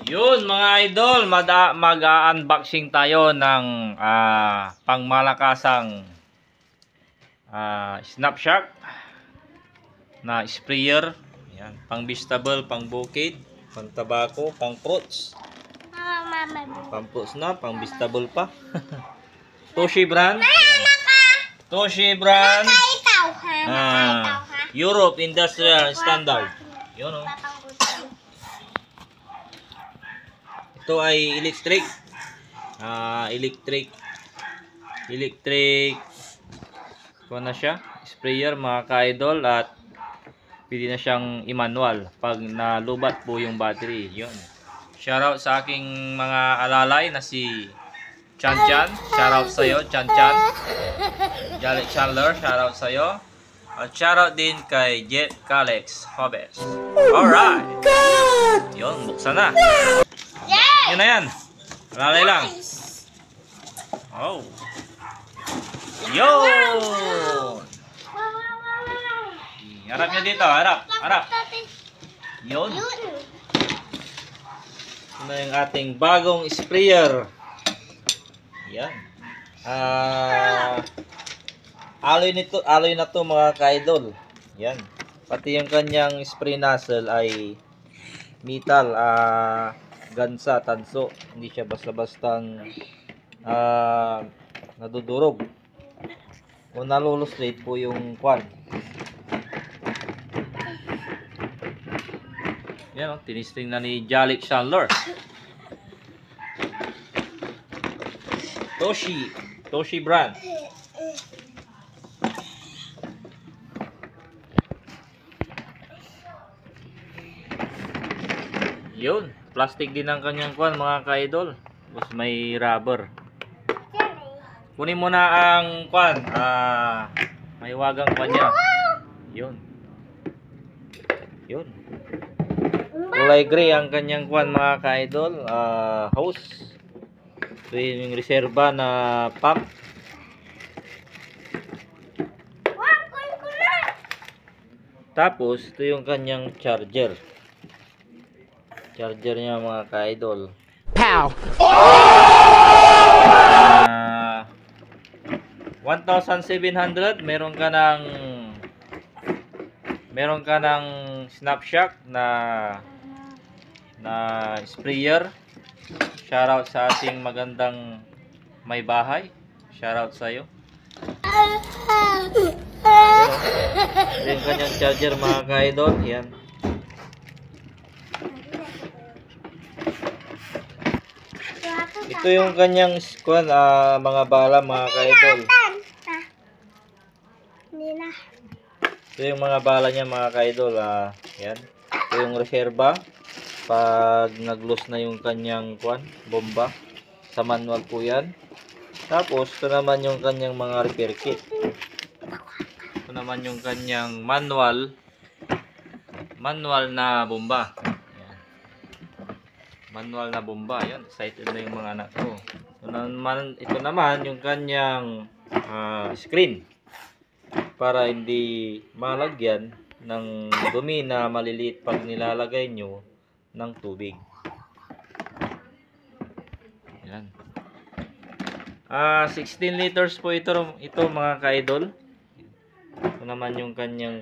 Yun mga idol, mag-unboxing tayo ng pangmalakasang Snapshark na sprayer. Yan, pang vegetable, pang bukid, pang tabako, pang fruits. Pang fruits na, pang vegetable pa. Toshi brand. Toshi brand. Europe Industrial Standard. Yun o. Ito ay electric. Electric. Kuha na siya. Sprayer mga ka-idol, at pwede na siyang i-manual pag nalubat po yung battery. Yun. Shoutout sa aking mga alalay na si Chan Chan. Shoutout sa iyo, Chan Chan. Jalik Chandler, shoutout sa iyo. At shoutout din kay Jet Calex Hobes. Alright. Yun, buksan na. Yun na yan. Alalay lang. Oh. Yun. Harap nyo dito. Harap. Yun. Ito na yung ating bagong sprayer. Yan. Aloy na to mga ka-idol. Yan. Pati yung kanyang spray nozzle ay metal. Gansa, tanso. Hindi siya basta-bastang nadudurog. O nalulustrate po yung kwan. Yan o, tinisting na ni Jalik Chandler. Toshi brand. Yun, plastic din ang kanyang kwan mga ka-idol. Tapos may rubber. Kunin mo na ang kwan, may wagang kwan niya. Yun. Kulay gray ang kanyang kwan mga ka-idol. Hose. Ito yung reserva na pump. Tapos ito yung kanyang charger. Charger niya mga ka-idol. Pow! 1,700. Meron ka ng Snapshark na sprayer. Shoutout sa ating magandang may bahay. Shoutout sa iyo. Ito yung kanyang charger mga ka-idol. Yan. Ito yung kanyang mga bala mga ka-idol. Ito yung mga bala niya mga ka-idol. Yan. Ito yung reserva. Pag nag-loose na yung kanyang bomba. Sa manual po yan. Tapos ito naman yung kanyang mga repair kit. Ito naman yung kanyang manual na bomba. Manual na bomba. Yan, excited na yung mga anak ko. Ito naman yung kanyang screen. Para hindi malagyan ng dumi na maliliit pag nilalagay nyo ng tubig. Yan. 16 liters po ito mga ka-idol. Ito naman yung kanyang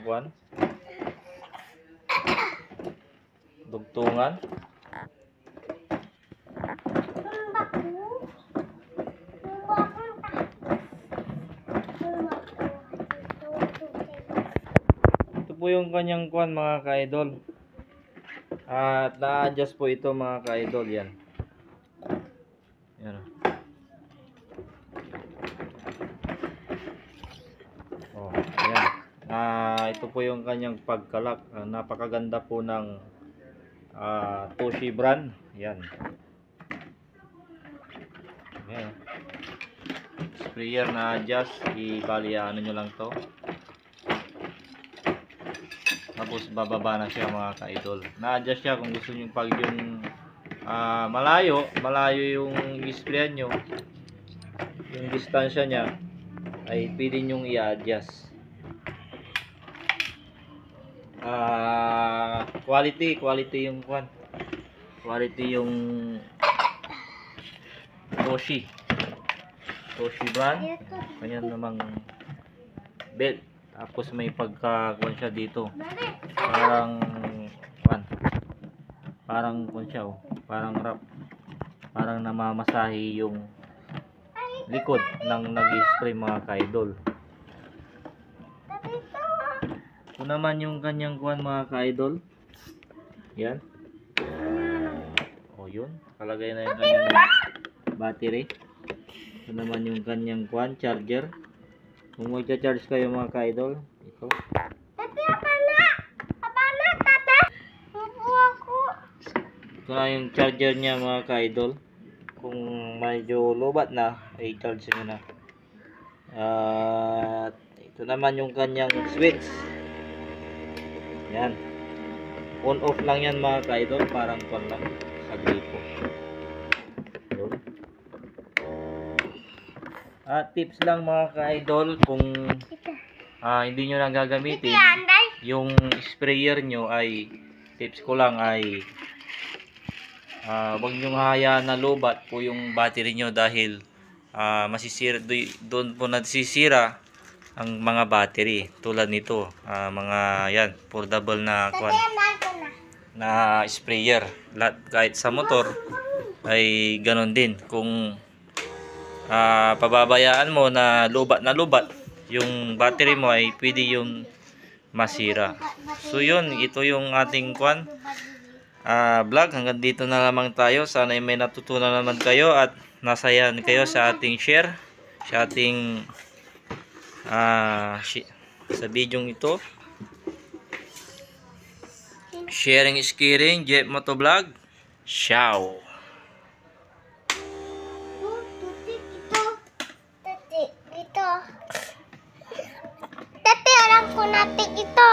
dugtungan. Po yung kanyang mga ka-idol, at na-adjust po ito mga ka-idol. Yan. Oh, yan. Ito po yung kanyang pagkalak. Napakaganda po ng Toshi brand. Yan. Yan. Sprayer na adjust, ibali nyo lang to. Tapos bababa na siya mga ka-idol. Na-adjust siya kung gusto niyo pag yung malayo yung i-sprayan nyo, yung distansya niya ay pwede nyong i-adjust. Quality yung quality yung Toshi brand. Ganyan namang belt. Tapos may pagkakuan siya dito. Parang kuan siya, oh. Parang wrap. Parang namamasahe yung likod ng nag-spray mga ka-idol. Ito naman yung kanyang kuan mga ka-idol. Yan. O yun. Kalagay na yung kanyang battery. Ito naman yung kanyang kuan, charger. Kung magcha-charge kayo mga ka-idol, ito. Ito na yung charger niya mga ka-idol. Kung medyo lobat na, ay charge nyo na. At ito naman yung kanyang switch. Yan. On off lang yan mga ka-idol. Parang kon lang sa gripo. Yun. At tips lang mga ka-idol, kung hindi nyo lang gagamitin yung sprayer nyo, ay tips ko lang ay wag nyo hayaan na lobat po yung battery nyo, dahil masisira, doon po nasisira ang mga battery tulad nito. Mga yan, portable na na sprayer. Lahat, kahit sa motor ay ganon din. Kung pababayaan mo na lubat yung battery mo, ay pwede yung masira. So yun, ito yung ating vlog. Hanggang dito na lamang tayo. Sana may natutunan naman kayo at nasayan kayo sa ating share, sa ating sa video ito. Sharing is caring. Jeff Motovlog. Ciao. Tati, alam ko natin ito.